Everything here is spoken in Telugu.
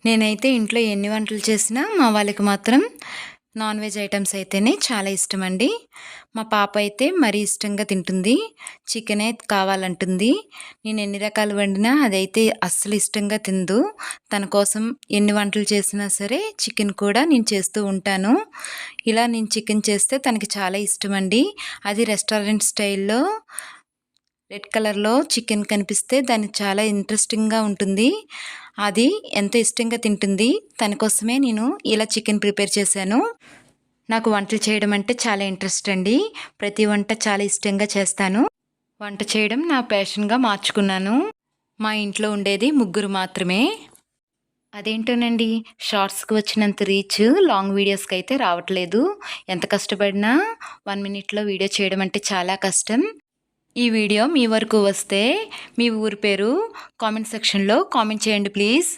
నేనైతే ఇంట్లో ఎన్ని వంటలు చేసినా మా వాళ్ళకి మాత్రం నాన్ వెజ్ ఐటెమ్స్ అయితేనే చాలా ఇష్టమండి. మా పాప అయితే మరీ ఇష్టంగా తింటుంది. చికెనే కావాలంటుంది. నేను ఎన్ని రకాలు వండినా అదైతే అస్సలు ఇష్టంగా తినదు. తన కోసం ఎన్ని వంటలు చేసినా సరే చికెన్ కూడా నేను చేస్తూ ఉంటాను. ఇలా నేను చికెన్ చేస్తే తనకి చాలా ఇష్టమండి. అది రెస్టారెంట్ స్టైల్‌లో రెడ్ కలర్‌లో చికెన్ కనిపిస్తే దానికి చాలా ఇంట్రెస్టింగ్‌గా ఉంటుంది. అది ఎంతో ఇష్టంగా తింటుంది. తన కోసమే నేను ఇలా చికెన్ ప్రిపేర్ చేశాను. నాకు వంటలు చేయడం అంటే చాలా ఇంట్రెస్ట్ అండి. ప్రతి వంట చాలా ఇష్టంగా చేస్తాను. వంట చేయడం నా ప్యాషన్‌గా మార్చుకున్నాను. మా ఇంట్లో ఉండేది ముగ్గురు మాత్రమే. అదేంటోనండి, షార్ట్స్‌కి వచ్చినంత రీచ్ లాంగ్ వీడియోస్‌కైతే రావట్లేదు. ఎంత కష్టపడినా 1 మినిట్‌లో వీడియో చేయడం అంటే చాలా కష్టం. ఈ వీడియో మీ వరకు వస్తే మీ ఊరి పేరు కామెంట్ సెక్షన్‌లో కామెంట్ చేయండి ప్లీజ్.